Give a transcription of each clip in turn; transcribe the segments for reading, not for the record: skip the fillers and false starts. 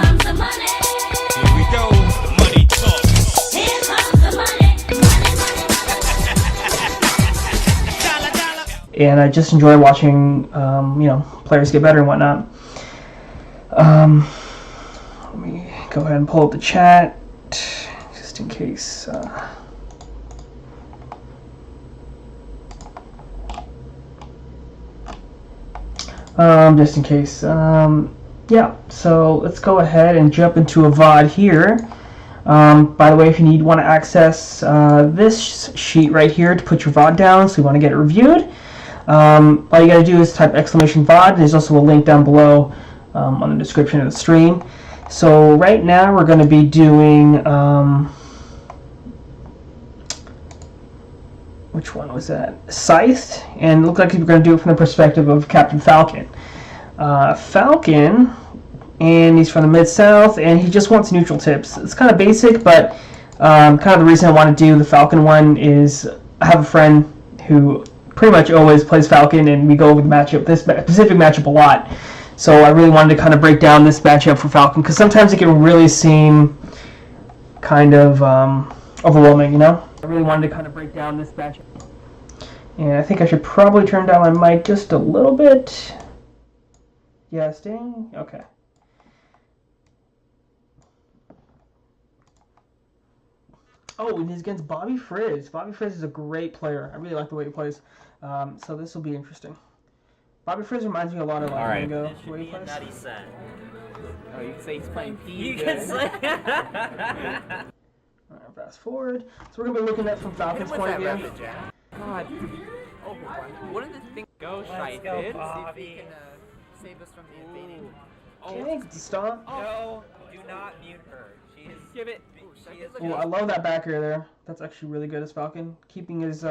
comes the money. Here we go. Money talk. Here comes the money. Money, money, money. And I just enjoy watching, players get better and whatnot. Let me go ahead and pull up the chat, just in case. Just in case. Yeah, so let's go ahead and jump into a VOD here. By the way, if you want to access this sheet right here to put your VOD down, so you want to get it reviewed, all you got to do is type !VOD. There's also a link down below on the description of the stream. So right now we're going to be doing, which one was that? Schythed, and it looked like we're going to do it from the perspective of Captain Falcon. Falcon, and he's from the Mid-South, and he just wants neutral tips. It's kind of basic, but kind of the reason I want to do the Falcon one is I have a friend who pretty much always plays Falcon, and we go over the matchup, this specific matchup a lot. So I really wanted to kind of break down this matchup for Falcon, because sometimes it can really seem kind of overwhelming, you know? I really wanted to kind of break down this matchup. And I think I should probably turn down my mic just a little bit. Yeah, staying? Okay. Oh, and he's against Bobby Frizz. Bobby Frizz is a great player. I really like the way he plays. So this will be interesting. Bobby Frizz reminds me a lot of like Ringo, the way he plays. Oh, you can say he's playing P. You can say. Alright, fast forward. So we're gonna be looking at from Falcon's point of view. God. Oh, one of the things. Go, Schythed. go, See if Bobby. he can save us from the invading. Okay, it's a stomp. No, do not mute her. She is. Give it. She is. Oh, I love that back air there. That's actually really good as Falcon. Keeping his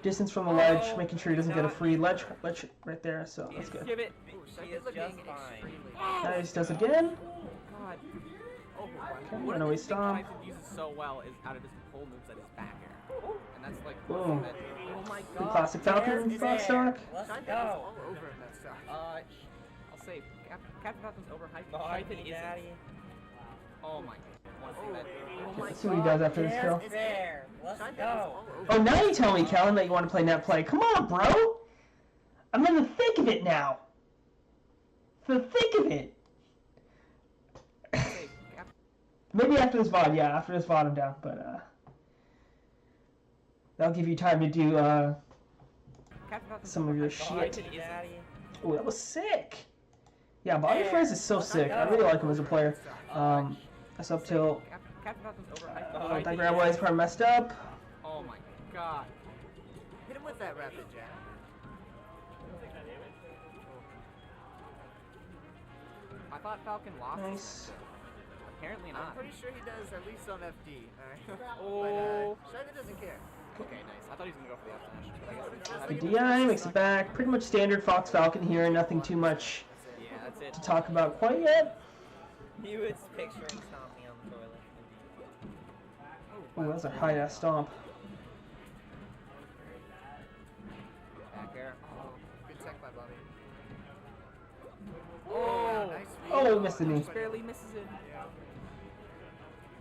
distance from the ledge, making sure he doesn't get a free ledge right there, so that's good. Give it. She is just fine. Nice, does it again. God. Oh, Okay, one I know of he the things stomped. Tyson uses so well is out of his whole moveset is back air. And that's like. Boom. Oh my The God. classic Falcon stock. Let's Schythed is go. all over in that stock. I'll say Captain Falcon's overhyped. Schythed isn't. Daddy. Oh my God. Wanna see that? Oh Let's see what he does after this kill. There. Let's go. Oh, now you tell me, Kellen, that you want to play net play. Come on, bro. I'm in the thick of it now. The thick of it. Maybe after this VOD, yeah, after this VOD I'm down, but that'll give you time to do some of your shit. Oh, that was sick. Yeah, Bobby Frizz is so sick. I really like him as a player. That's up till that grab was probably messed up. Oh my God. Hit him with that rapid jab. I thought Falcon lost. Nice. Apparently I'm not. pretty sure he does at least on FD. Alright. Oh. But Schythed doesn't care. Okay, nice. I thought he was gonna go for the F smash, but I The guess DI makes it back. Pretty much standard Fox Falcon here. Nothing too much yeah, that's it. to talk about quite yet. He was picturing stomping on the toilet. Oh, that's a high ass stomp. Back air. Good tech by Bobby. Oh. Nice read. Oh, he missed the knee. Just barely misses it.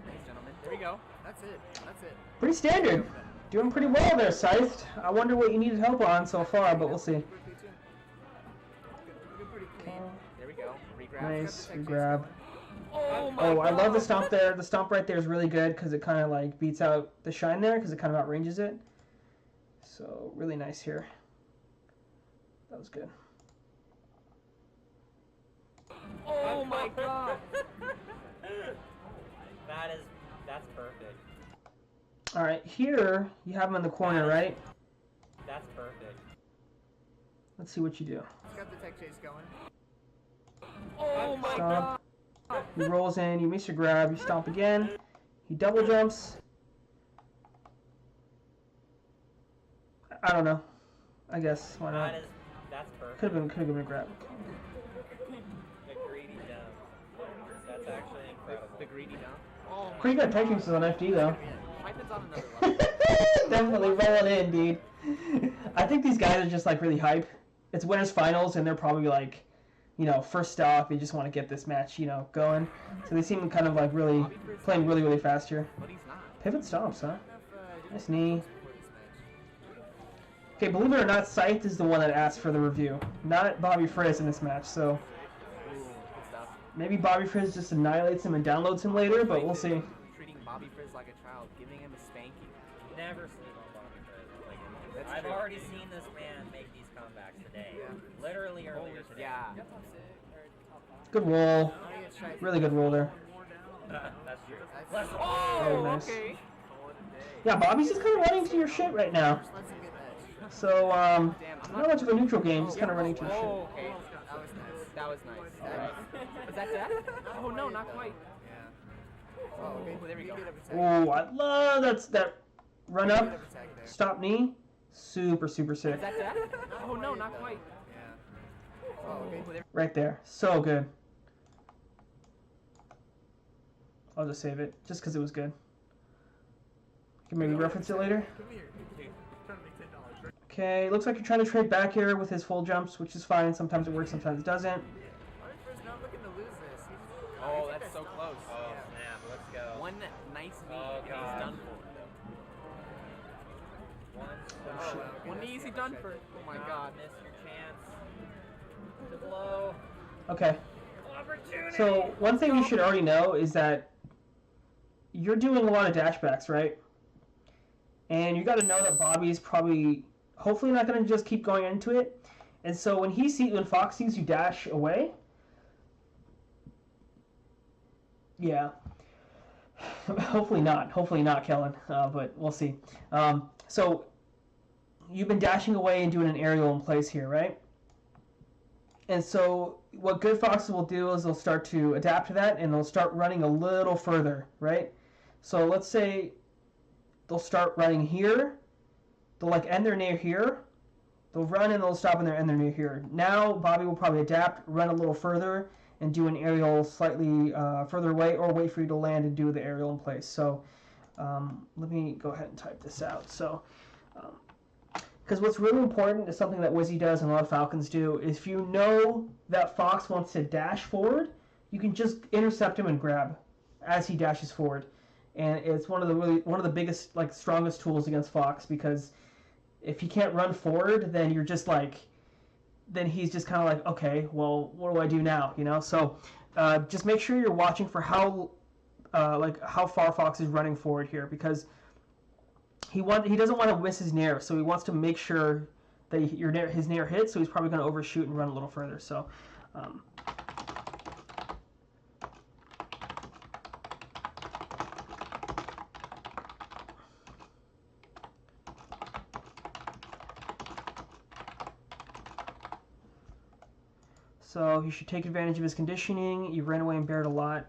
Ladies and gentlemen, there we go. That's it. That's it. Pretty standard. Doing pretty well there, Schythed. I wonder what you needed help on so far, but we'll see. Good pretty clean. There we go. Regrab. Nice, grab. Oh my Oh, I love the God. stomp there. The stomp right there is really good because it kind of like beats out the shine there because it kind of outranges it. So really nice here. That was good. Oh my God. That's perfect. All right, here you have him in the corner, right? That's perfect. Let's see what you do. He's got the tech chase going. Oh my Stomp. God. He rolls in. You miss your grab. You stomp again. He double jumps. I don't know. I guess why not? That's perfect. Could have been a grab. The greedy jump. That's actually incredible. The greedy down. Oh my Pretty good techniques on FD though. Schythed on another level. Definitely rolling in, dude. I think these guys are just like really hype. It's winners finals, and they're probably like, first stop. They just want to get this match, going. So they seem kind of like really playing really, really fast here. But he's not. Pivot stomps, huh? Enough, Nice knee. before this match. Okay, believe it or not, Schythed is the one that asked for the review, not Bobby Frizz in this match. So Ooh, good stuff. maybe Bobby Frizz just annihilates him and downloads him later, but we'll see. Treating Bobby Frizz like a child, giving him a spanking. Never sleep on Bobby Frizz. Like, That's I've true. already seen this man make these comebacks today. Yeah. Literally earlier today. Yeah. Good roll. Now he gets Schythed. Really good roll there. That's true. That's- Let's Very Oh, nice. okay. Yeah, Bobby's just kind of running to your shit right now. Just lets him get edge. So, Damn, I'm not much of a neutral game, just Oh, kind of running to your oh, shit. okay. That was nice. That was nice. Was that death? Oh no, not quite. Yeah. Oh, okay. there we go. Bit of attack. Oh, I love that run Bit up, of attack there. stop knee. Super, super sick. Was that death? Oh no, not quite. Yeah. Oh, okay. Right there. So good. I'll just save it, just because it was good. You can maybe reference it later. Come here. Trying to make $10. Okay, looks like you're trying to trade back here with his full jumps, which is fine. Sometimes it works, sometimes it doesn't. Bobby Frizz not looking to lose this. He's, Oh, that's so close. Oh, snap. Let's go. One nice knee, Oh, and he's God. done for. One. Oh, wow, okay, One that's easy so done Schythed. for. Oh my Not God. miss your chance to blow. Okay, Opportunity. so one thing you should already know is that you're doing a lot of dashbacks, right? And you got to know that Bobby's probably, hopefully not going to just keep going into it. And so when Fox sees you dash away, yeah, hopefully not, Kellen, but we'll see. So you've been dashing away and doing an aerial in place here, right? And so what good foxes will do is they'll start to adapt to that and they'll start running a little further, right? So let's say they'll start running here, they'll like end their near here, they'll run and they'll stop and they'll end their near here. Now Bobby will probably adapt, run a little further, and do an aerial slightly further away, or wait for you to land and do the aerial in place. So let me go ahead and type this out. So, because what's really important is something that Wizzy does and a lot of Falcons do, is if you know that Fox wants to dash forward, you can just intercept him and grab as he dashes forward. And it's one of the biggest, like, strongest tools against Fox, because if he can't run forward, then you're just like, then he's just kind of like, okay, well, what do I do now? So just make sure you're watching for how far Fox is running forward here, because he doesn't want to miss his nair, so he wants to make sure that his nair hits. So he's probably going to overshoot and run a little further. So. So he should take advantage of his conditioning. You ran away and bared a lot.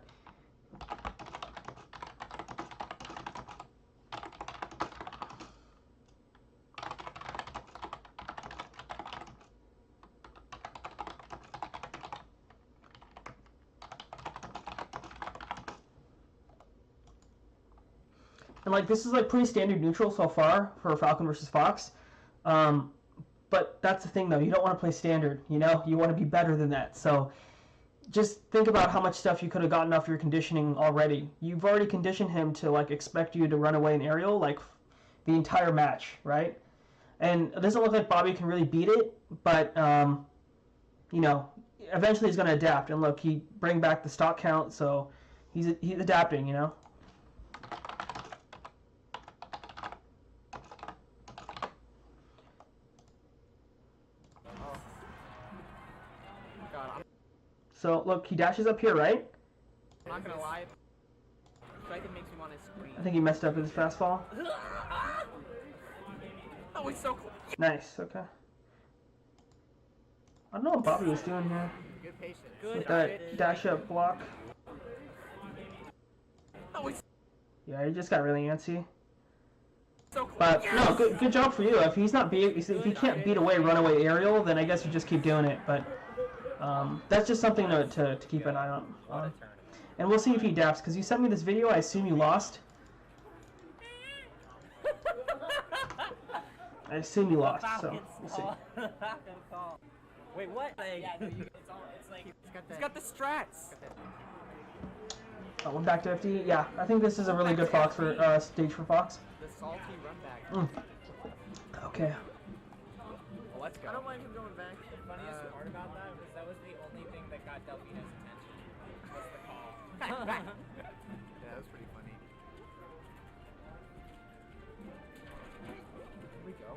And like, this is like pretty standard neutral so far for Falcon versus Fox. But that's the thing, though. You don't want to play standard, You want to be better than that. So just think about how much stuff you could have gotten off your conditioning already. You've already conditioned him to, like, expect you to run away in aerial, like, the entire match, right? And it doesn't look like Bobby can really beat it, but, eventually he's going to adapt. And look, he bring back the stock count, so he's adapting, So, look, he dashes up here, right? I'm not gonna lie. Schythed makes me want to scream. I think he messed up with his fastball. Oh, he's so close. Nice, okay. I don't know what Bobby was doing here. Good patience. With that dash up block. Oh, he's Yeah, he just got really antsy. so close. But, no, good job for you. If he can't beat away runaway aerial, then I guess you just keep doing it. But that's just something to keep an eye on. And we'll see if he adapts, because you sent me this video. I assume you lost. I assume you lost, so we'll see. Wait, what? Yeah, no, it's like He's got the strats. Oh, we're back to FD. Yeah, I think this is a really good Fox for stage for Fox. The salty run back. Okay. Well, let's go. I don't mind him going back. The funniest part about that was that was the only thing that got Delvina's attention. Was the call. Yeah, that was pretty funny. Here we go.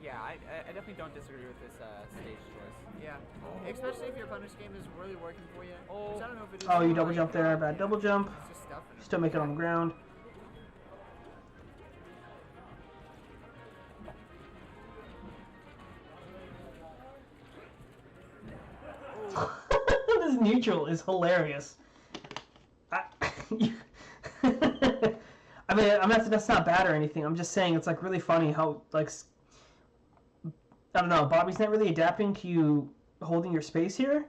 Yeah, I definitely don't disagree with this stage choice. Yeah, especially if your punish game is really working for you. Oh. Which I don't know if it is. Oh, you double jump there. Bad double jump. It's just stuffing him. Still make it on the ground. This neutral is hilarious. I mean, that's not bad or anything. I'm just saying it's like really funny how like I don't know. Bobby's not really adapting to you holding your space here,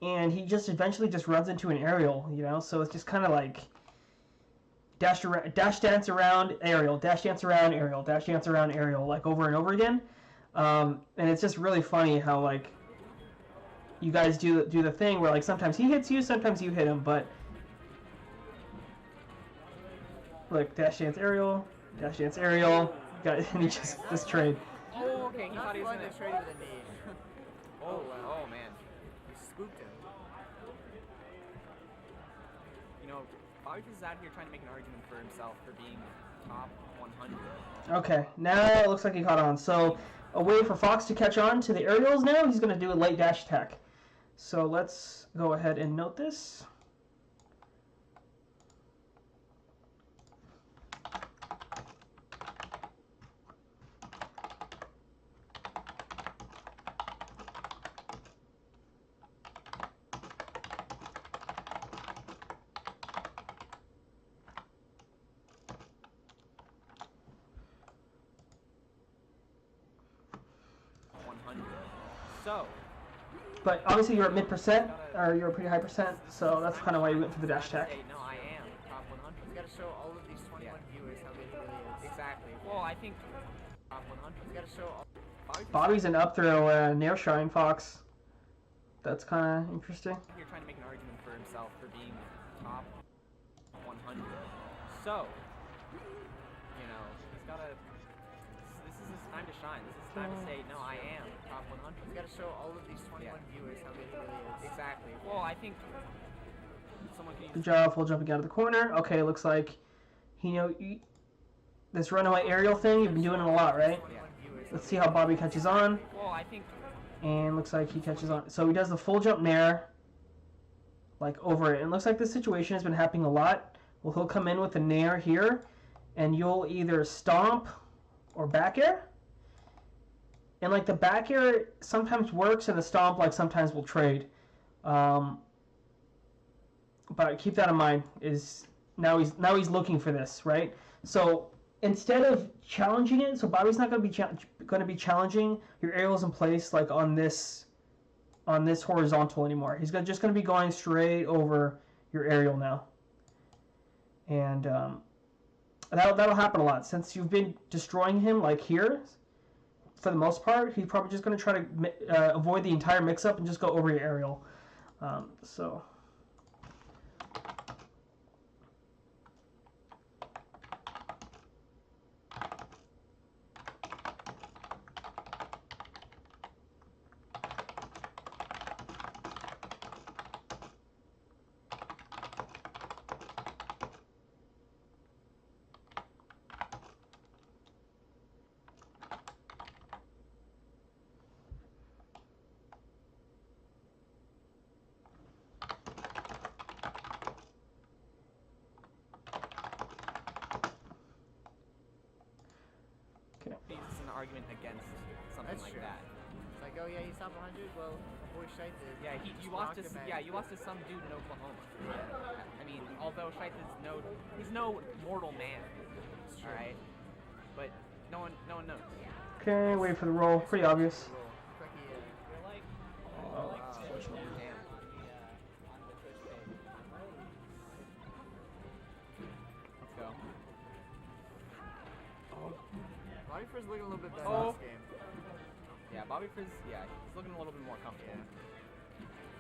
and he just eventually just runs into an aerial. You know, so it's just kind of like dash dance around aerial, dash dance around aerial, dash dance around aerial, like over and over again. And it's just really funny how like you guys do the thing where like sometimes he hits you, sometimes you hit him, but like dash dance aerial, got and he just this trade. Oh, okay. He thought he was Not gonna fun to trade with a knee. Oh man. He spooked him. You know, Bobby Frizz is out here trying to make an argument for himself for being top 100. Okay, now it looks like he caught on. So a way for Fox to catch on to the aerials now, he's going to do a late dash attack. So let's go ahead and note this. So, But obviously you're at mid percent, or you're a pretty high percent, so that's kind of why you went for the dash attack. hey, no, I am top 100. He's got to show all of these 21 viewers how good he really is. Exactly. Well, I think top 100. He's got to show all. Bobby's an up throw nair shine Fox. That's kind of interesting. You're trying to make an argument for himself for being top 100. So, you know, he's got to. This is his time to shine. This is his time to say, no, I am top 100. He's got to show all of these 21 viewers how good he really is. Exactly. Well, I think someone can use. Good job, full jumping out of the corner. Okay, looks like this runaway aerial thing, you've been doing it a lot, right? Yeah. Let's see how Bobby catches on. Well, I think. And looks like he catches on. So he does the full jump nair, like over it. And it looks like this situation has been happening a lot. Well, he'll come in with a nair here, and you'll either stomp or back air. And like the back air sometimes works, and the stomp like sometimes will trade. But keep that in mind. Is now he's looking for this, right? So instead of challenging it, so Bobby's not going to be challenging your aerials in place like on this horizontal anymore. He's just going to be going straight over your aerial now, and that'll happen a lot since you've been destroying him like here. For the most part, he's probably just going to try to avoid the entire mix-up and just go over your aerial. So. This is an argument against something That's like true. that. It's like, oh yeah, he's top 100. Well, boy, Schythed. Yeah, you lost to some dude in Oklahoma. I mean, although Schythed is he's no mortal man. All right, but no one knows. Okay, wait for the roll. Pretty obvious. Looks like he, Damn. Let's go. Bobby Bobby Frizz looking a little bit better Oh. this game. Yeah, Bobby Frizz, yeah, he's looking a little bit more comfortable.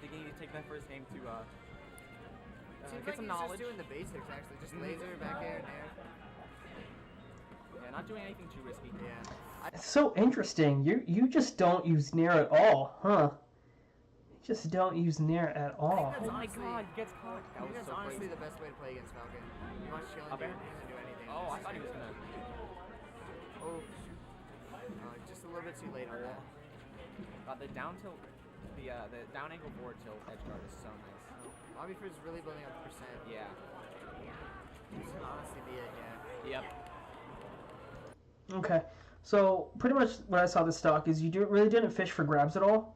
Thinking he need to take that first game to Seems get like some he's knowledge. just doing the basics, actually. Just laser, back air, and air. Yeah, not doing anything too risky. Yeah. It's so interesting. You just don't use Nair at all, huh? You just don't use Nair at all. That's Oh my honestly- god, he gets caught. I That think was that's so honestly crazy. the best way to play against Falcon. You want to chill and Up do, air? doesn't do anything. Oh, I thought he was gonna. Oh, just a little bit too late on that. The down tilt, the down angle forward tilt edge guard is so nice. Bobby Frizz is really building up the percent. Yeah. This could honestly be it, yeah. Yep. Okay, so pretty much what I saw this stock is you really didn't fish for grabs at all.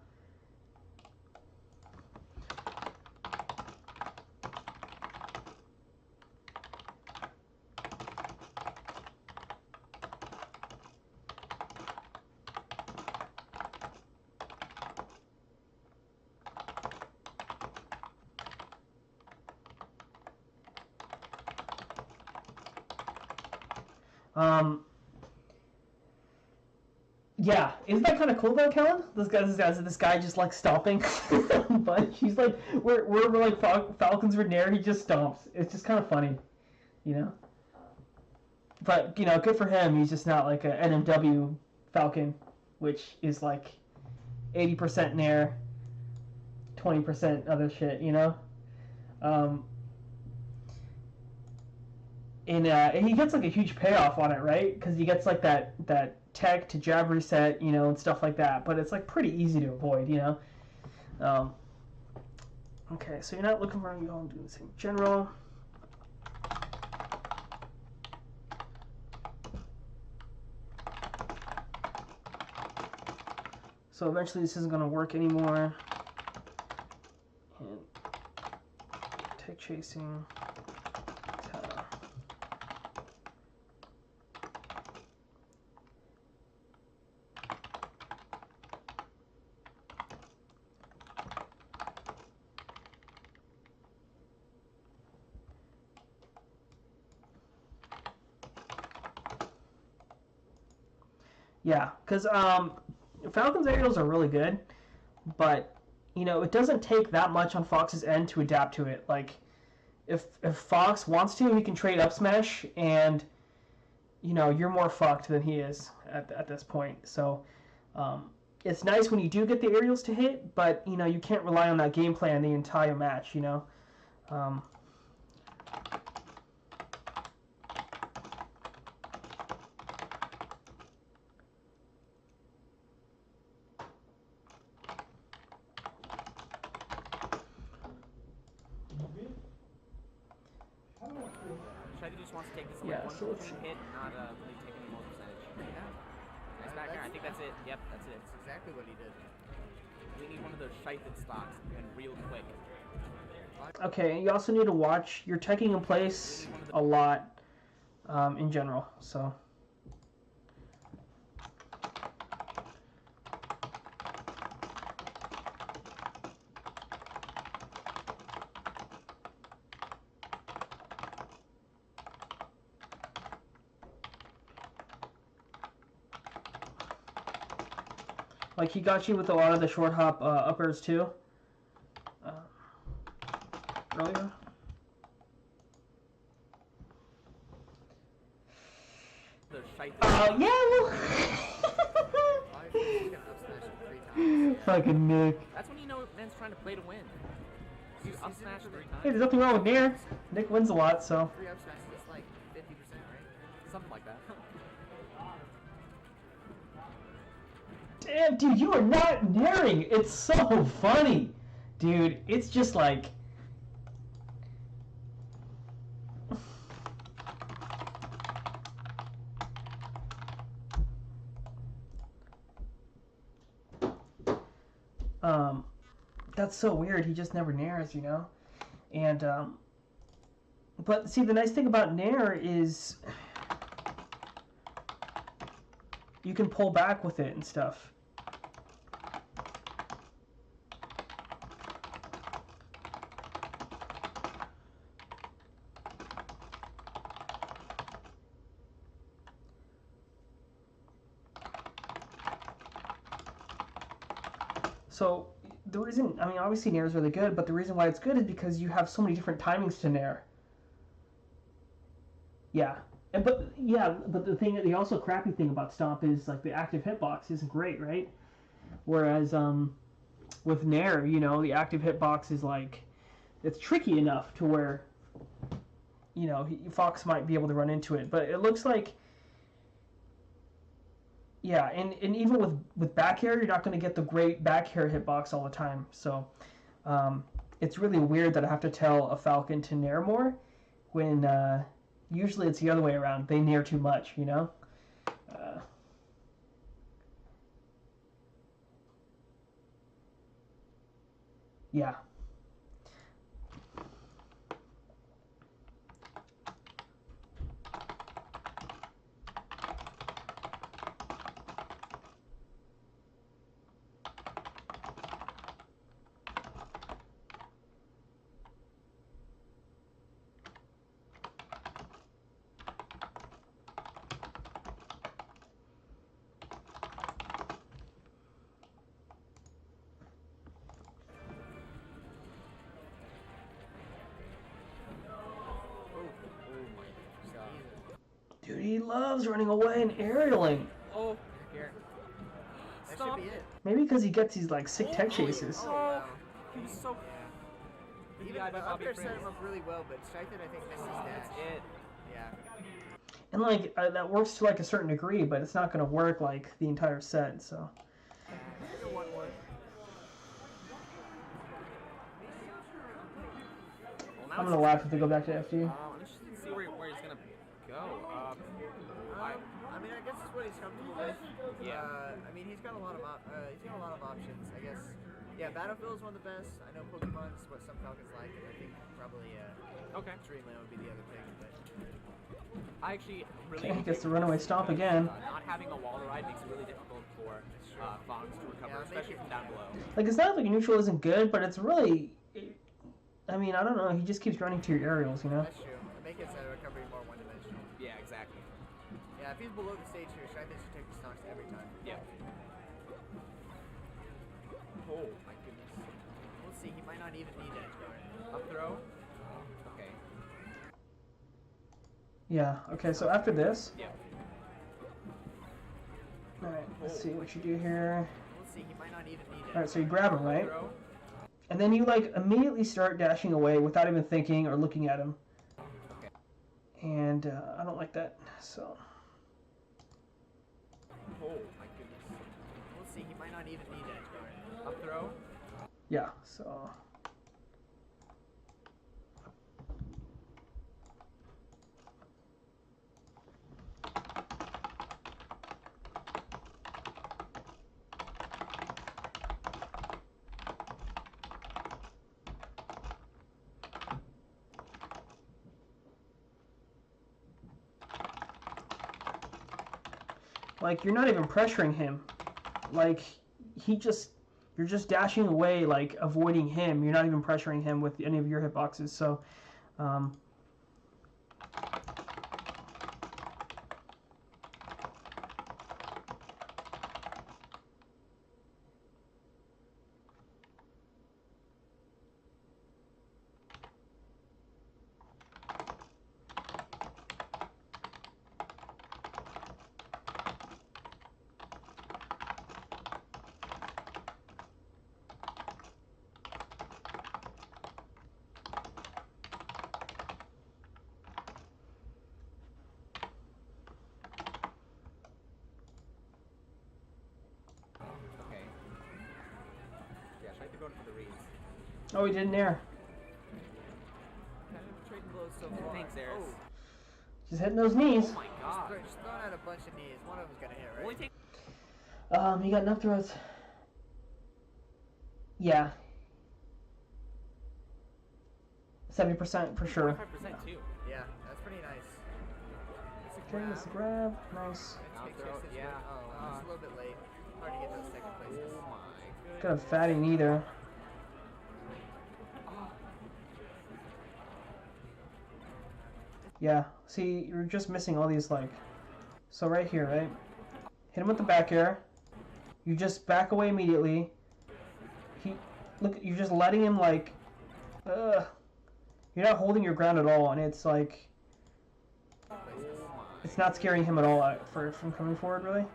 Yeah, isn't that kind of cool though, Kellen? This guy just like stomping, but he's like, we're like Falcons were Nair, he just stomps. It's just kind of funny, you know. But you know, good for him. He's just not like a NMW Falcon, which is like 80% Nair, 20% other shit, you know. And he gets like a huge payoff on it, right? Because he gets like that tech to jab reset, you know, and stuff like that. But it's like pretty easy to avoid, you know. Okay, so you're not looking for you all doing the same general. So eventually this isn't going to work anymore. And tech chasing. Yeah, because Falcon's aerials are really good, but you know it doesn't take that much on Fox's end to adapt to it. Like if Fox wants to, he can trade up smash, and you know you're more fucked than he is at this point. So it's nice when you do get the aerials to hit, but you know you can't rely on that game plan the entire match. You know. Schythed just wants to take this like Yeah, one so let's clean hit, not really take any more percentage. Yeah. Nice back air. I think that's it. Yep, that's it. That's exactly what he did. We need one of those Schythed stocks and real quick. Okay, you also need to watch your teching in place a lot in general. So. Like he got you with a lot of the short hop uppers too. Earlier. The Schythed. Yeah. Well. Bobby Frizz is gonna up smash him 3 times. Fucking Nick. That's when you know man's trying to play to win. You up smash 3 Hey, times. there's nothing wrong with Nair. Nick wins a lot, so. 3 up smashes, it's like 50%, right? Something like that. Damn, dude, you are not Nairing. It's so funny, dude. It's just like. That's so weird. He just never nairs, you know? And, but see, the nice thing about nair is you can pull back with it and stuff. So the reason, I mean, obviously Nair is really good, but the reason why it's good is because you have so many different timings to Nair. Yeah, but the thing, the also crappy thing about Stomp is like the active hitbox isn't great, right? Whereas with Nair, you know, the active hitbox is like, it's tricky enough to where, you know, Fox might be able to run into it, but it looks like, yeah, and even with back air, you're not going to get the great back air hitbox all the time. So it's really weird that I have to tell a Falcon to Nair more when usually it's the other way around. They Nair too much, you know? Yeah. Oh my god. Dude, he loves running away and aerialing. Oh, here. That Stop. should be it. Maybe because he gets these like sick tech chases. Oh, wow. He was so. Even Yeah, the I'll up be air set Frizz. him up really well, but Schythed I think misses That's dash. it. Yeah. And like that works to like a certain degree, but it's not going to work like the entire set. So It's a 1-1. Well, now I'm gonna laugh if they go back to FD. I'm interested to see where he's gonna go. I mean, I guess it's what he's comfortable with. Yeah. I mean, he's got a lot of he's got a lot of options. I guess. Yeah, Battlefield is one of the best. I know Pokemon's what some Falcons like, and I think probably Okay. Dreamland would be the other pick. But I actually really. Okay, he gets the runaway stomp again. Not having a wall to ride makes it really difficult for Fox to recover, Yeah, especially from down below. Like it's not like neutral isn't good, but it's really. I mean, I don't know. He just keeps running to your aerials, you know. that's true. It makes his recovery more one-dimensional. Yeah, exactly. Yeah, if he's below the stage here, Schythed should take the stonks every time. Yeah. Oh my goodness. We'll see. He might not even need edge guard. Up throw. Okay. Yeah. Okay. So after this, Yeah. all right. Let's see what you do here. We'll see. He might not even need edge. All right. So you grab him, right? Throw. And then you like immediately start dashing away without even thinking or looking at him. Okay. And I don't like that. So Oh my goodness. We'll see. He might not even need edge guard. Up throw. yeah. So. Like, you're not even pressuring him. Like, you're just dashing away, like, avoiding him. You're not even pressuring him with any of your hitboxes. So, Okay. Yeah, I tried to go for the reads. oh, he didn't air. Kind of trading blows so far. Thanks, Eris. Oh, Just hitting those knees. Oh my god. just throwing out a bunch of knees. One of them's gonna hit, right? Only take. He got enough throws. Yeah. 70% for sure. 5% too. Yeah, that's pretty nice. It's a Okay, grab. that's a grab. Nice. Let's Out take throw, six yeah. Oh, just a little bit late. Hard to get those second places. Oh my goodness. Got a fatty knee there. Yeah, see, you're just missing all these, like... So right here, right? Hit him with the back air. You just back away immediately. look, you're just letting him like, you're not holding your ground at all, and it's like, it's not scaring him at all from coming forward, really.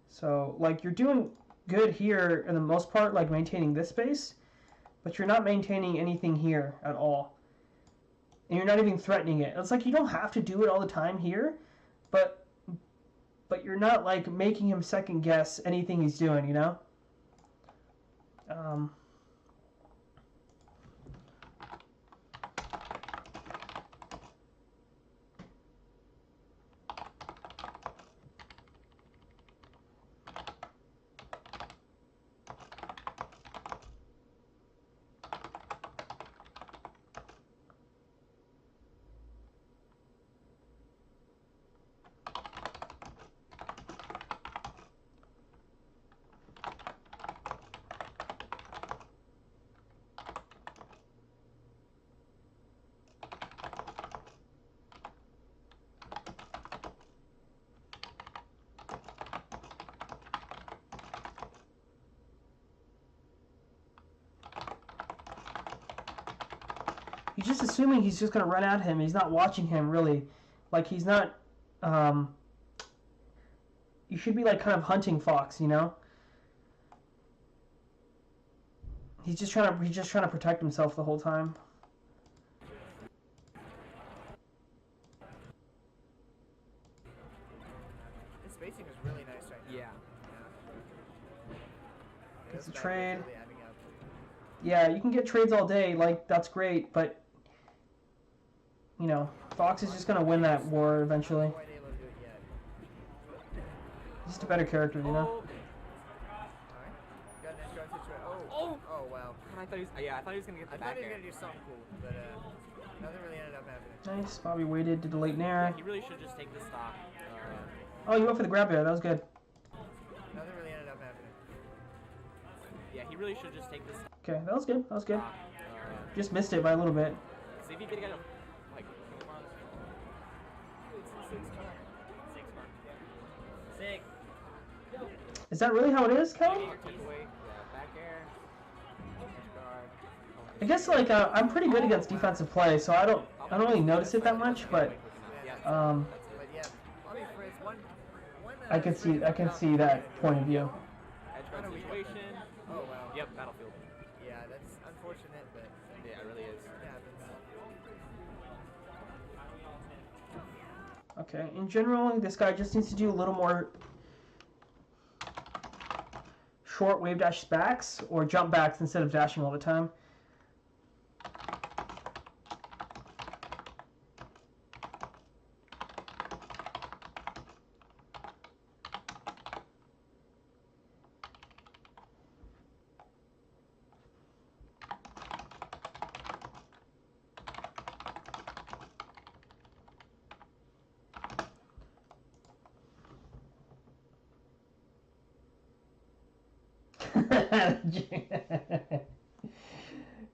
So, like, you're doing good here in the most part, like maintaining this space, but you're not maintaining anything here at all. And you're not even threatening it. It's like you don't have to do it all the time here, but you're not like making him second guess anything he's doing, you know? He's just assuming he's just going to run at him. He's not watching him, really. Like, he's not... you should be, like, kind of hunting Fox, you know? He's just trying to protect himself the whole time. His spacing is really nice right now. Yeah. It's a trade. Yeah, you can get trades all day. Like, that's great, but... You know, Fox is just going to win that war eventually. He's just a better character, you know? Oh, wow. I thought he was, yeah, I thought he was gonna get the I back thought he was air. going to do something cool, but nothing really ended up happening. Nice. Bobby waited, did the late nair. He really should just take the stock. Oh, you went for the grab air. That was good. Nothing really ended up happening. Yeah, he really should just take the stock. Okay, that was good. That was good. Just missed it by a little bit. See if he could get him. Like, Sick. Is that really how it is, Kelly? takeaway. Yeah, back air. Guard. I guess like I'm pretty good against defensive play, so I don't really notice it that much, but But yeah, Bobby Frizz, I can see that point of view. Edge guard situation. Oh, wow. Yep, battlefield. Yeah, that's unfortunate, but Yeah, it really is. it happens. Okay, in general, this guy just needs to do a little more short wave dash backs or jump backs instead of dashing all the time.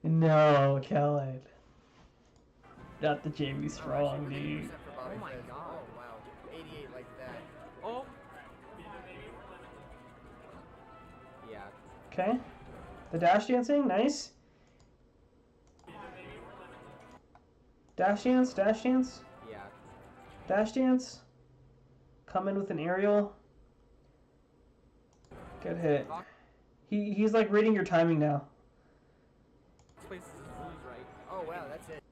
No, Kellen. Not the Jamie Strong, dude. Oh my God. Oh, wow. 88 like that. Oh. Yeah. Okay. The dash dancing, nice. Dash dance, dash dance, Yeah. dash dance. Come in with an aerial. Good hit. He's like reading your timing now. This place is rules right. Oh, wow, that's it.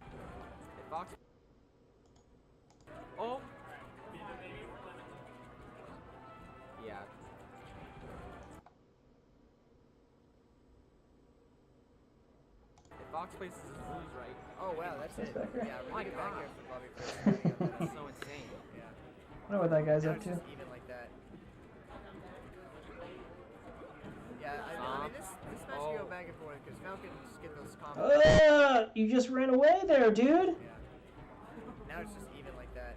Hit Fox. Oh. Yeah. If Fox places his rules right. Oh, wow, that's it. back here. Yeah, really My good back God. here for Bobby Frizz. That's so insane. Yeah. I don't know what that guy's Now up it's to. just even like that. Yeah, I mean, this match can go back and forth because Falcon just get those combos. You just ran away there, dude. Yeah. Now it's just even like that.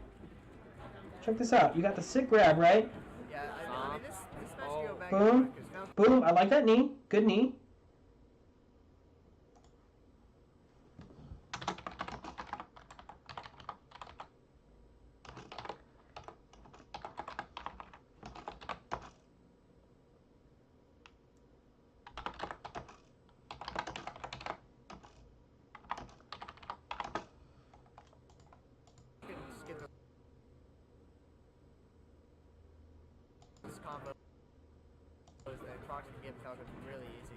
Check this out. You got the sick grab, right? Yeah, I mean, this match can go back Boom. and forth because Falcon. Boom. I like that knee. Good knee. Fox can get Falcon really easy.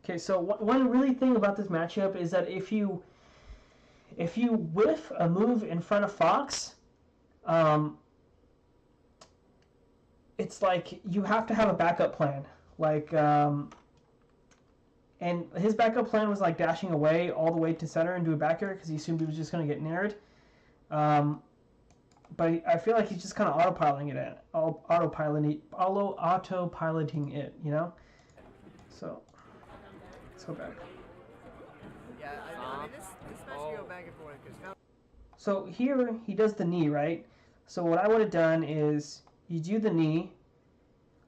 Okay, so one really thing about this matchup is that if you whiff a move in front of Fox, it's like you have to have a backup plan. Like, and his backup plan was like dashing away all the way to center and do a back air because he assumed he was just going to get nared. But I feel like he's just kind of autopiloting it, you know? So, let's go back. Yeah, I mean, this match can go back and forth because So here, he does the knee, right? So what I would have done is, you do the knee.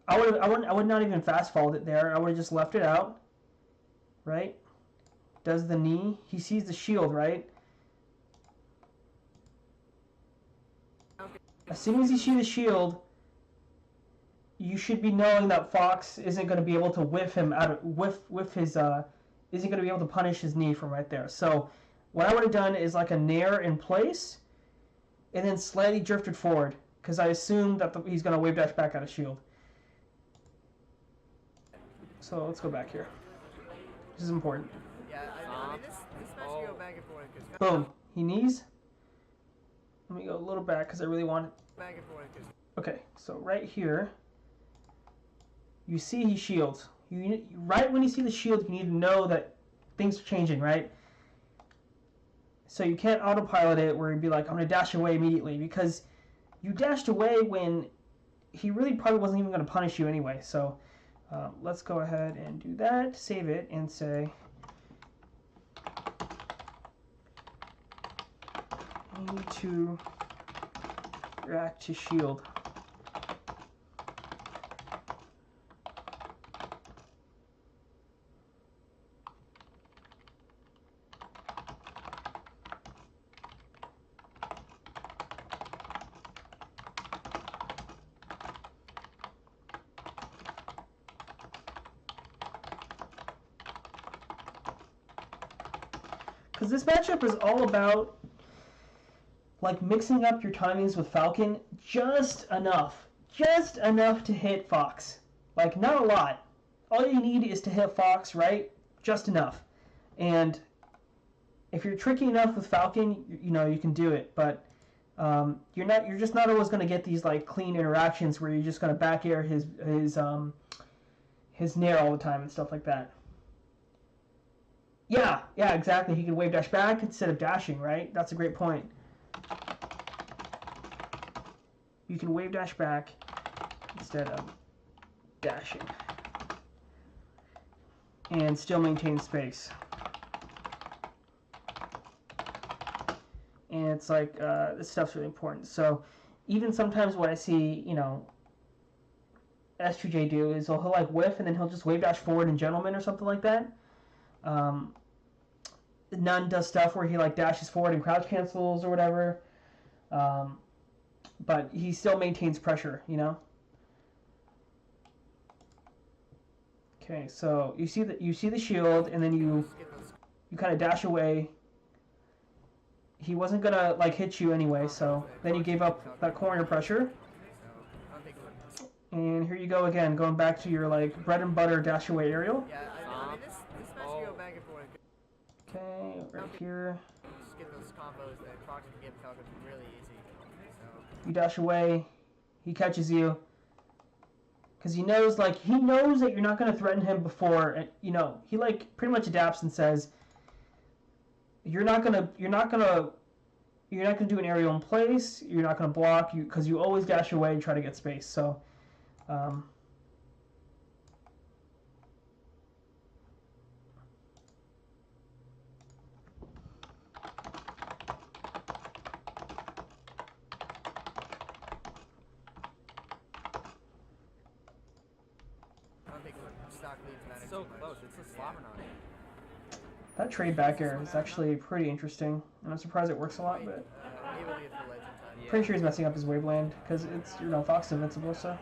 I would not even fast followed it there. I would have just left it out, right? Does the knee. He sees the shield, right? As soon as you see the shield, you should be knowing that Fox isn't going to be able to whiff him out of whiff his isn't going to be able to punish his knee from right there. So what I would have done is like a nair in place, and then slightly drifted forward because I assumed that he's going to wave dash back out of shield. So let's go back here. This is important. yeah, I mean, this match can go back and forth because Boom. He knees. Let me go a little back because I really want it. back and forth because Okay, so right here, you see he shields. Right when you see the shield, you need to know that things are changing, right? So you can't autopilot it where you'd be like, I'm going to dash away immediately, because you dashed away when he really probably wasn't even going to punish you anyway. So let's go ahead and do that, save it, and say, I need to react to shield. Because this matchup is all about like mixing up your timings with Falcon just enough to hit Fox. Like, not a lot. All you need is to hit Fox, right? Just enough. And if you're tricky enough with Falcon, you know, you can do it. But you're just not always going to get these like clean interactions where you're just going to back air his nair all the time and stuff like that. Yeah, exactly. He can wave dash back instead of dashing, right? That's a great point. You can wave dash back instead of dashing. And still maintain space. And it's like, this stuff's really important. So even sometimes what I see, you know, S2J do is he'll like whiff and then he'll just wave dash forward in Gentleman or something like that. None does stuff where he like dashes forward and crouch cancels or whatever, but he still maintains pressure, you know. Okay, so you see the shield, and then you kind of dash away. He wasn't gonna like hit you anyway, so then you gave up that corner pressure. And here you go again, going back to your like bread and butter dash away aerial. yeah, I mean, this match can go back and forth. Okay, right here. Just get those combos that Fox can get Falcon really easy. So You dash away, he catches you, because he knows that you're not going to threaten him before, and you know, he like pretty much adapts and says, you're not gonna do an aerial in place, you're not gonna block you, because you always dash away and try to get space. So I don't think stock leads matter So too much. close. It's a slobber knot. that trade back air is actually pretty interesting, and I'm surprised it works a lot, but Able to get the legend time. Yeah. pretty sure he's messing up his waveland, because it's, you know, Fox is invincible, so.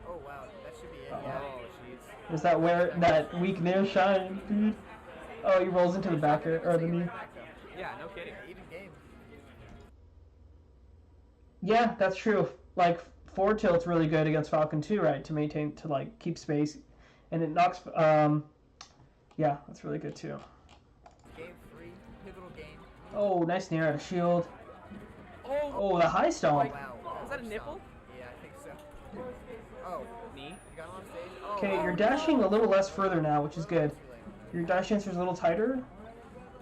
Oh wow, that should be it. Uh-oh. Yeah. Oh, jeez. There's that weak nair shine, dude. Oh, he rolls into the back air, or the knee. Yeah, no kidding. Even game. Yeah, that's true. Like, forward tilt's really good against Falcon too, right? To maintain, to like keep space, and it knocks. Yeah, that's really good too. Game 3, pivotal game. Oh, nice nair out of shield. Oh, Oh, the high stomp. Wow. Was that a nipple? Yeah, I think so. Oh, Knee? you got him on stage? Oh, Okay, oh, you're dashing no. a little less further now, which is good. Your dash answer is a little tighter,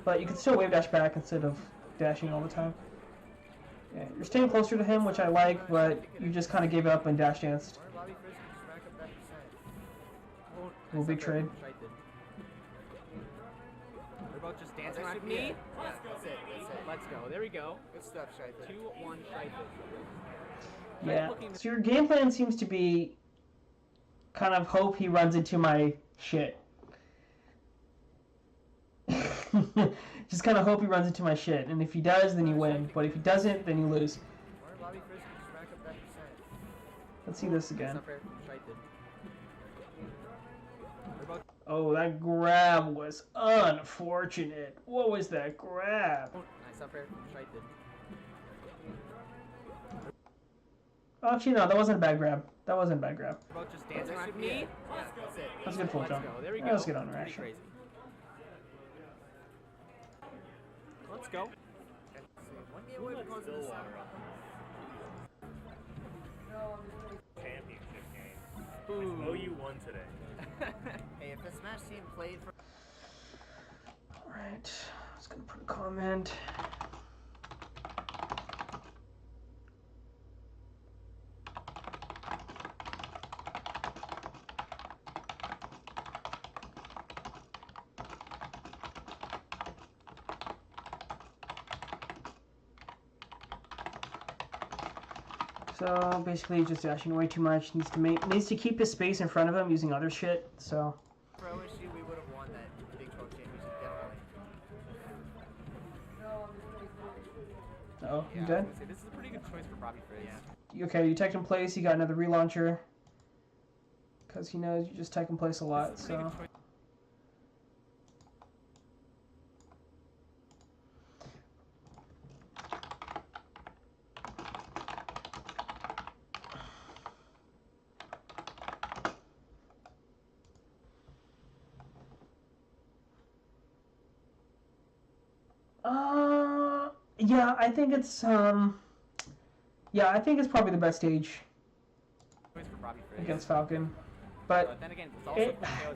but you can still wave dash back instead of dashing all the time. Yeah, you're staying closer to him, which I like, but you just kind of gave up and dash danced. Or Bobby Frizz can just rack up that percent. Oh, Big trade. Schythed. We're both just dancing That around should me. be it. Yeah, that's it. That's it. Let's go. There we go. Good stuff, Schythed. 2-1 Schythed. Yeah. So your game plan seems to be kind of hope he runs into my shit. Just kind of hope he runs into my shit, and if he does, then you win. But if he doesn't, then you lose. Or Bobby Frizz can just rack up that percent. Let's see this again. That's not fair. Schythed. We're both. Oh, that grab was unfortunate. What was that grab? Nice up air. Schythed. Actually, no, that wasn't a bad grab. That wasn't a bad grab. We're both just dancing That around should be me. it. Yeah, that's it. That's a good full Let's jump. go. There we Yeah, go. let's get on Pretty reaction. crazy. Let's go. Let's see. One game away from closing this out. Championship game. Ooh. OU won today. Hey, if the Smash team played for Alright, I was gonna put a comment. So basically, he's just dashing way too much. Needs to keep his space in front of him using other shit. So Pro issue, we would have won that Big 12 championship definitely. oh, Yeah, you I was dead? gonna say, this is a pretty good choice for Bobby Frizz. Yeah. Okay, you teched in place. He got another relauncher because he knows you just tech in place a lot. This is a pretty So good choice. yeah, I think it's yeah, I think it's probably the best stage Choice for Bobby Frizz. against Falcon. But Then again, it's also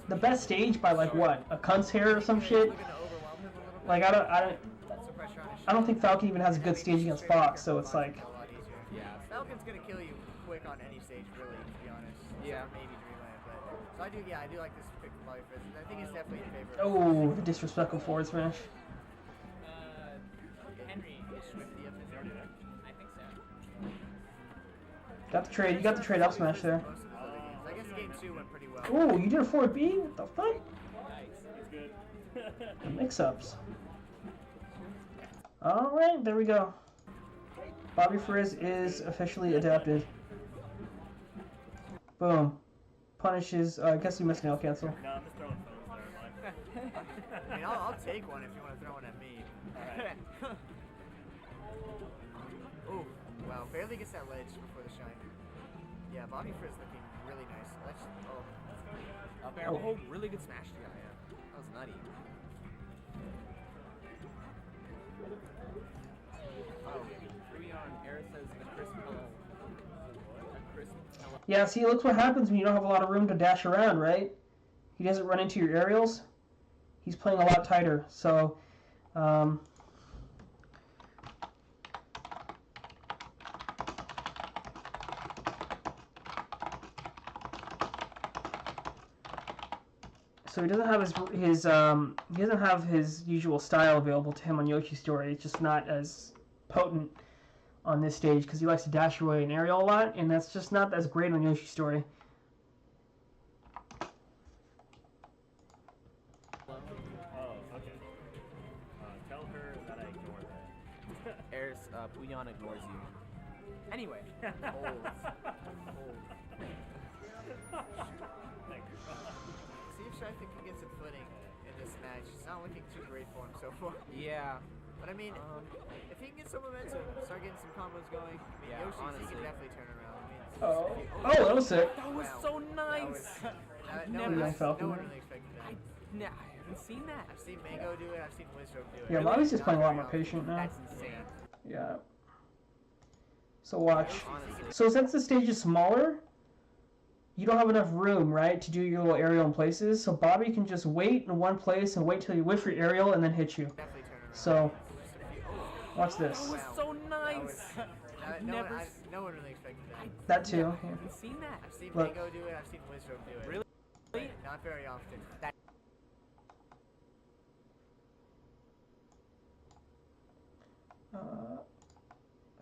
the best stage by like what, a cunt's hair or some shit. Looking to overwhelm him a little bit. Like I Put some pressure on his don't think Falcon even has a good stage against Fox. So it's like, a lot easier. Yeah. Falcon's gonna kill you quick on any stage, really, to be honest. Yeah. Except for maybe Dreamland, but so I do like this pick for Bobby Frizz. I think it's definitely in favor. oh, the disrespectful forward smash. Henry Is Swifty up in there? I think so. Got the trade. You got the trade up smash there. Most of the other games. I guess game 2 went pretty well. Oh, you did a forward B? What the fuck? Nice. That's good. The mix-ups. All right, there we go. Bobby Frizz is officially adapted. Boom. Punishes. I guess you missed nail cancel. No, I'm just throwing phones there, mind. I mean, I'll take one if you want to throw one at me. Alright. Oh, wow. Barely gets that ledge before the shine. Yeah, Bobby Frizz looking really nice. Let's, Up air. Oh, really good smash to guy. That was nutty. Oh, Ruby on air says the crisp pillow. A crisp pillow. Yeah, see, look what happens when you don't have a lot of room to dash around, right? He doesn't run into your aerials. He's playing a lot tighter, so... So he doesn't have he doesn't have his usual style available to him on Yoshi's Story. It's just not as potent on this stage because he likes to dash away and aerial a lot, and that's just not as great on Yoshi's Story. Oh, okay. Tell her that I ignore that. Air's Puyon ignores you. Anyway. Hold. Thank you. See if Schythed can get some footing in this match. It's not looking too great for him so far. Yeah. But I mean, if he can get some momentum, start getting some combos going, I mean, Yeah, Yoshi, he honestly. can definitely turn around. I mean, Oh, that was sick. That was so nice. No Never- one, Falcon. no one really expected that. I haven't seen that. I've seen Mango do it. I've seen Winstroke do it. Yeah, Bobby's just playing a lot more patient now. That's insane. Yeah. So watch. Honestly. So since the stage is smaller, you don't have enough room, right, to do your little aerial in places. So Bobby can just wait in one place and wait till you whiff your aerial and then hit you. Definitely turn around. So watch this. That was so nice. Never. No one really expected that. That too. I Yeah. haven't seen that. I've seen Look. Mango do it. I've seen Winstroke do it. Really? Not very often.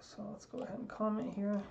So let's go ahead and comment here.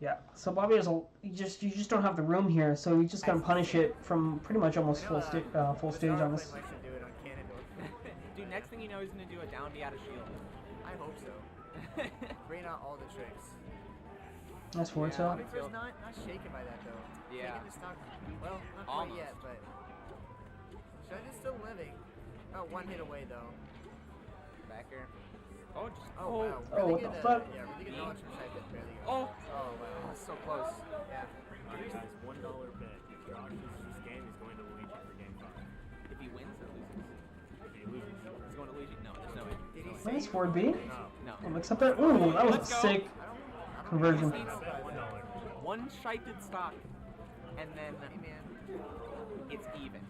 Yeah, so Bobby is you just don't have the room here, so you just gotta punish it from pretty much almost full stage on this. Likes to do it on Canada. Dude, next thing you know, he's gonna do a down B out of shield. I hope so. Bring out all the tricks. Nice forward Yeah. tilt. Bobby Frizz not shaken by that though. Yeah. Taking the stock, well, not quite Almost. yet, but Schythed is still living. Oh, one hit away though. Back here. Oh, just. Oh, wow. Oh, what Really the good, fuck? Yeah, really good knowledge from Schythed. Barely good. Oh, Oh, wow. that's so close. Yeah. Alright guys, $1 bet. If Josh loses this game, he's going to Luigi for game 5. If he wins or loses, If he loses, he's going to Luigi. No, there's no way. Did he Nice say? forward B. no. No. Oh, mix up there. Ooh, that was a Let's go. sick conversion. I bet $1. One Schythed stock, and then Hey, man. it's even.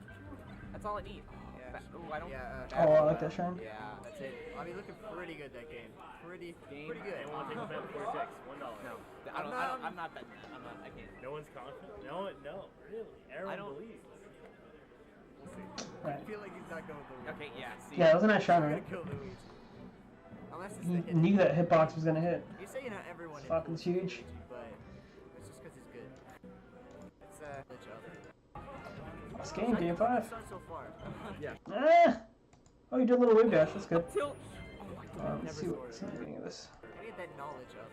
That's all I need. Yeah. Oh, I don't. Yeah, Oh, I like that shine. Yeah, That's it. Bobby looking pretty good that game. Pretty good. Anyone take a bet before it takes $1. No, I'm not betting that. I can't. No one's confident? No, really. Everyone don't- believes. We'll see. Right. I feel like he's not going with the Okay, yeah. See. Yeah, that was a nice shine, We're right? gonna kill Luigi. Unless it's He the hit. knew that hitbox was gonna hit. You say not everyone in Falcon's huge. Luigi, but it's just because he's good. It's each other. Last game, game 5. Start so far. Yeah. Ah! Oh, you did a little wave dash. That's good. Tilt. Oh my god. Let's see what's in the beginning of this. I need that knowledge of.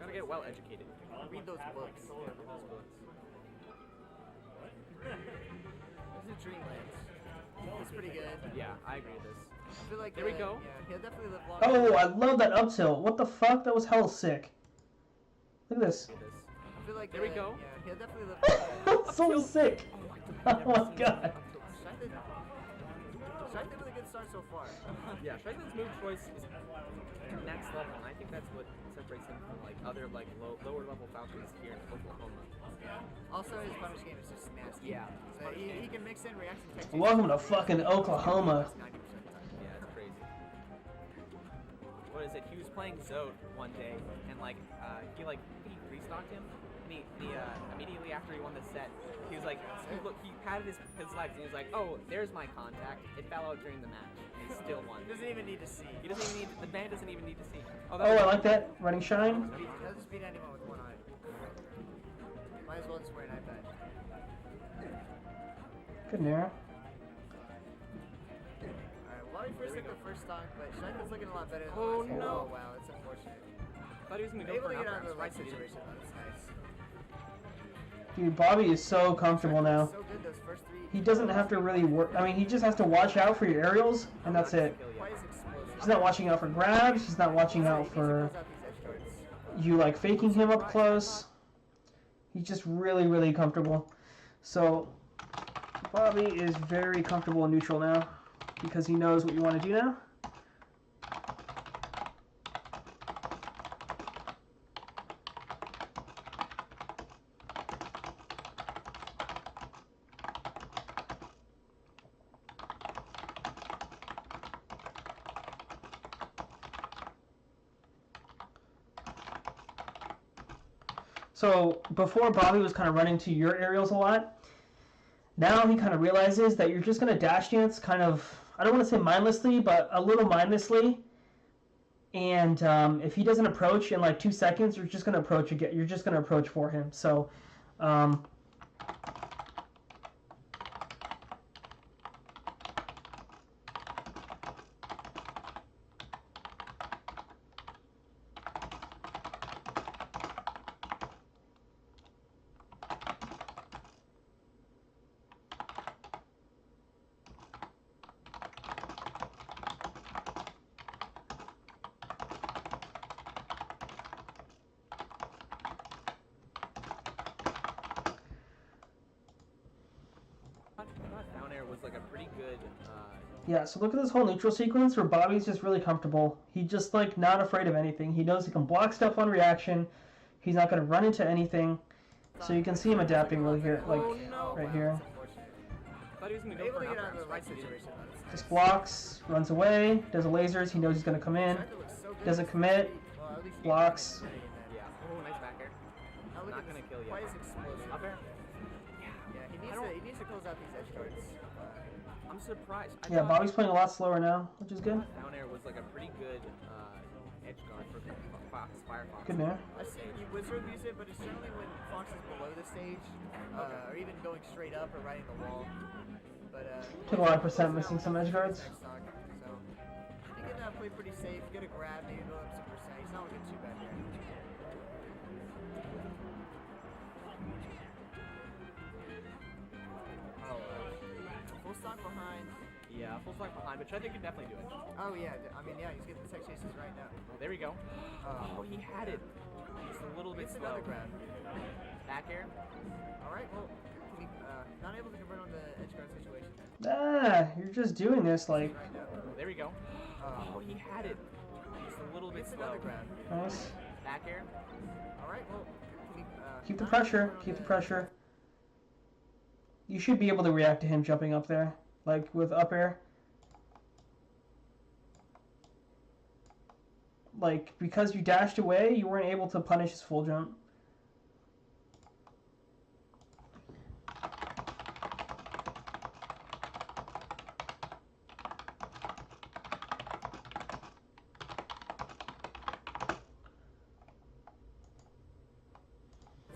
Gotta get well educated. Read those books. This is Dreamlands. It's pretty good. Yeah, I agree with this. I feel like There we go. Yeah, he'll definitely live longer. Oh, I love that up tilt. What the fuck? That was hell sick. Look at this. I feel like There we go. Yeah, he'll definitely live longer. So sick. Oh my god. Schythed with a good start so far. Yeah, Schythd's move choice is next level, and I think that's what separates him from like other like lower level Falcons here in Oklahoma. Also, his punish game is just nasty. Yeah. So he can mix in reaction techniques. Welcome to fucking Oklahoma. 90% of the time. Yeah, it's crazy. What is it? He was playing Zode one day, and like he restocked him, and he immediately after he won the set, he was like, he patted his legs, and he was like, oh, there's my contact. It fell out during the match, and he still won. He doesn't even need to see. He doesn't even need. The man doesn't even need to see. Oh, I like that. Running shine. He'll just beat anyone with one eye. Might as well just wear an eye patch. Good Nair. Alright, Bobby first hit the first stock, but Schythed is looking a lot better than Oh, the last game. no. Oh wow, that's unfortunate. I thought he was gonna go Able for to an get upper. out of the I'm right surprised he didn't. situation, though. That's nice. Dude, Bobby is so comfortable now. So good those first three. He doesn't have to really work. I mean, he just has to watch out for your aerials, and that's it. Quite as explosive. He's not watching out for grabs. He's not watching out for He fills out these edge guards. you like faking him up close. He's just really, really comfortable. So Bobby is very comfortable in neutral now because he knows what you want to do now. So before Bobby was kind of running to your aerials a lot. Now he kind of realizes that you're just going to dash dance kind of, I don't want to say mindlessly, but a little mindlessly. and if he doesn't approach in like 2 seconds, you're just gonna approach again. You're just gonna approach for him. So. Down air was like a pretty good. Yeah, so look at this whole neutral sequence where Bobby's just really comfortable. He's just like not afraid of anything. He knows he can block stuff on reaction. He's not going to run into anything. So you can see him adapting really here, like right here. I thought he was gonna go Able for to an get out of the upper right strike, he didn't. situation. Just blocks, runs away, does a lasers. He knows he's going to come in. Doesn't commit, blocks. Yeah. Oh, nice back air. Not gonna kill you. Quite as explosive. Up air. Yeah, he needs to close out these edge guards. I'm surprised. I Yeah, thought Bobby's playing a lot slower now, which is good. down air was like a pretty good edge guard for Firefox. Good there. I see you wizard use it, but it's generally when Fox is below the stage, or even going straight up or riding the wall. But Took a lot of percent missing some edge guards. So you can play pretty safe. Get a grab, maybe build up some percent. He's not looking too bad here. Oh, full stock behind. Yeah, full stock behind, but Schythed can definitely do it. Oh yeah, I mean yeah, he's getting the tech chases right now. Oh, there we go. Oh, he had it. Just a little bit Gets slow. another grab. Back air. All right, well, not able to convert on the edge guard situation. Ah, you're just doing this like Right now. Oh, there we go. Oh, he had it. Just a little bit Gets slow. another grab. nice. Back air. All right, well, Keep the not pressure. able to convert Keep on the pressure. You should be able to react to him jumping up there, like with up air. Like because you dashed away, you weren't able to punish his full jump.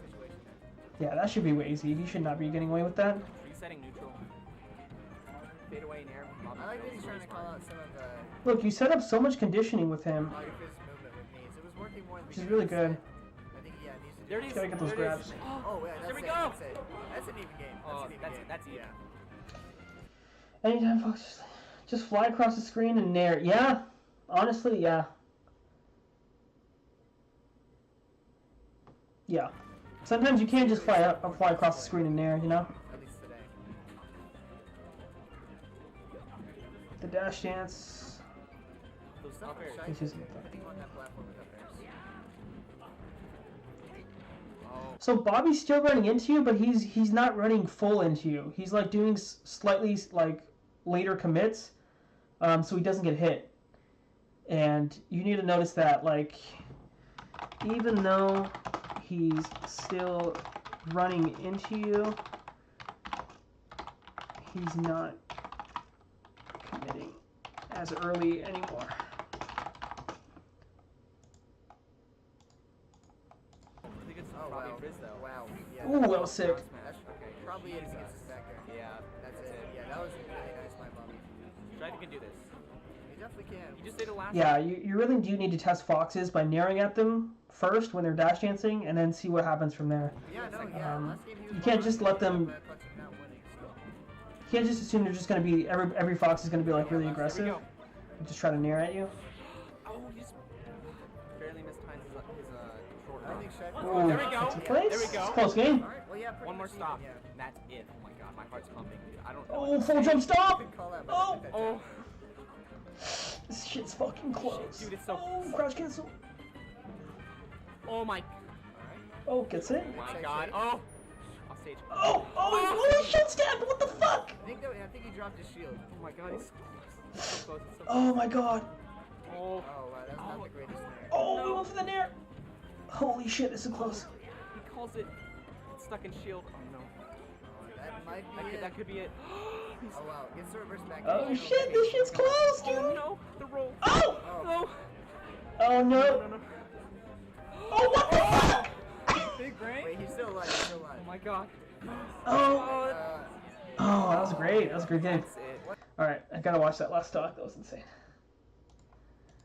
situation. Yeah, that should be way easy. He should not be getting away with that. Resetting neutral. Fade away in air. I like that he's trying to call out some of the Look, you set up so much conditioning with him. Frizz movement with knees. It was working more in the Which is beginning really of the good. set. I think yeah, it needs to do There it that. is. Gotta get those There it grabs. is. Oh yeah, that's There we it. go. That's it. That's an even game. That's Oh, an even that's game. it. That's even. Yeah. Anytime, Fox, just fly across the screen and nair. Yeah, honestly, yeah. Yeah. Sometimes you can't just fly across the screen and nair, you know? At least today. The dash dance. Those Stuff up for airs. Schythed, This is- I think on that platform with up airs. Oh, So Bobby's still running into you, but he's not running full into you. He's like doing slightly like later commits, so he doesn't get hit. And you need to notice that, like, even though he's still running into you, he's not committing as early anymore. I think it's Oh probably wow. Frizz though. Wow. Yeah. Ooh, that was sick. Smash. That's Okay. probably it against his back there. Yeah, That's it. Yeah, that was really nice by Bobby. Schythed can do this. He definitely can. You just did the last. Yeah, you really do need to test foxes by naring at them first when they're dash dancing, and then see what happens from there. Yeah, no, yeah. Um, Last game he was you can't behind, just let them- but clutching not winning, so. You can't just assume they're just going to be, every fox is going to be like really There we aggressive. go. And just try to nair at you. Oh, he's barely mistimed his short I run. think Schythed. Ooh, there we go. that's a place. There we go. It's a close game. Alright, well, yeah, pretty One more much stop. even, yeah. That's it. Oh my god, my heart's pumping. I don't know. Oh, what to full say. jump stop! Good call out, Oh! but Oh, This shit's fucking close. dude, it's so. Oh, crouch cancel. Oh my. Oh, gets it. Oh my Stage god. eight. Oh. Off stage. Oh, shit stab, what the fuck? I think he dropped his shield. Oh my god, he's so close. It's so close. Oh my god. Oh. Oh, wow, that's not the greatest snare. Oh, we went for the nair. Holy shit, this is close. He calls it. It's stuck in shield. Oh no. That might be That it. that could be it. He's- Oh, wow. Gets the reverse back. Oh shit, this shit's close, Oh dude. no. The roll. Oh! Oh. No. Oh no! No. Oh what the fuck? Big brain? Wait, he's still alive. He's still alive. Oh my god. Oh! Uh, Oh, that was great. That was a great game. That's it. Alright, I gotta watch that last stock. That was insane.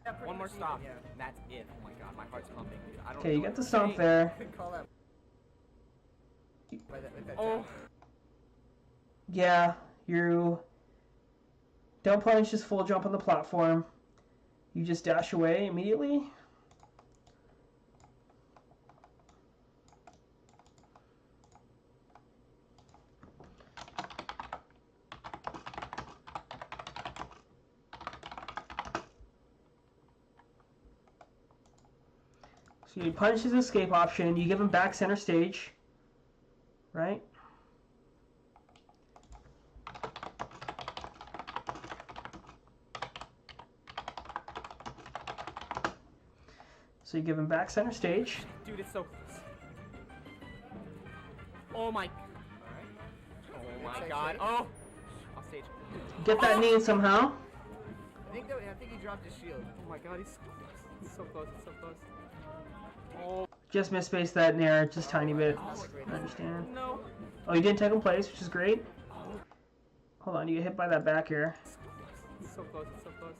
yeah, pretty One more much stop. even, And that's it. Oh my god, my heart's pumping. Dude. I don't Okay, know you what got the to stomp say. there. Yeah. Call that. With that Oh. jab. Yeah, you don't punish his full jump on the platform. You just dash away immediately. So you punish his escape option, you give him back center stage, right? So you give him back center stage. Dude, it's so close. Oh my. Oh my Side god. stage. Oh! Off stage. Get that knee somehow. I think he dropped his shield. Oh my god, he's so close. It's so close. It's so close. Oh. Just misspaced that nair just tiny bit. That's great. I understand. No. Oh, you didn't take him place, which is great. Hold on, you get hit by that back air. It's so close. It's so close.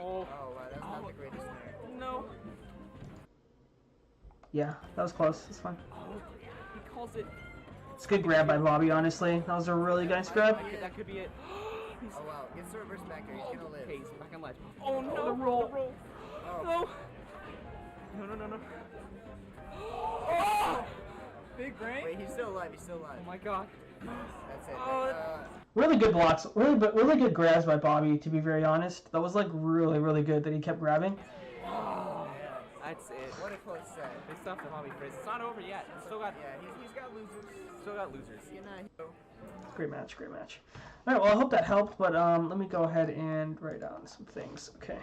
Oh. Oh wow, that's not the greatest snare. No. Yeah, that was close. That's fine. Oh. He calls it. It's a good grab by Bobby, honestly. That was a really nice grab. That could be it. He's, Oh wow, gets the reverse back there. He's gonna live. okay, he's back on ledge. Oh no. the roll. The roll. Oh. No. No. Oh! Big brain? Wait, he's still alive. He's still alive. Oh my god. That's it. Oh, Really good blocks. Really good grabs by Bobby, to be very honest. That was like really good that he kept grabbing. That's it. what a close set. Good stuff from Bobby Frizz. It's not over yet. Still got He's got losers. still got losers. You know, Great match. Alright, well I hope that helped, but let me go ahead and write down some things. Okay.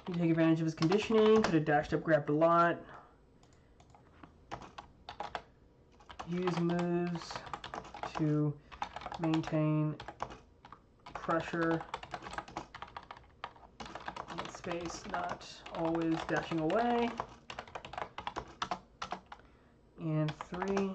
You take advantage of his conditioning, could have dashed up, grabbed a lot. Use moves to maintain pressure in space, not always dashing away. And 3.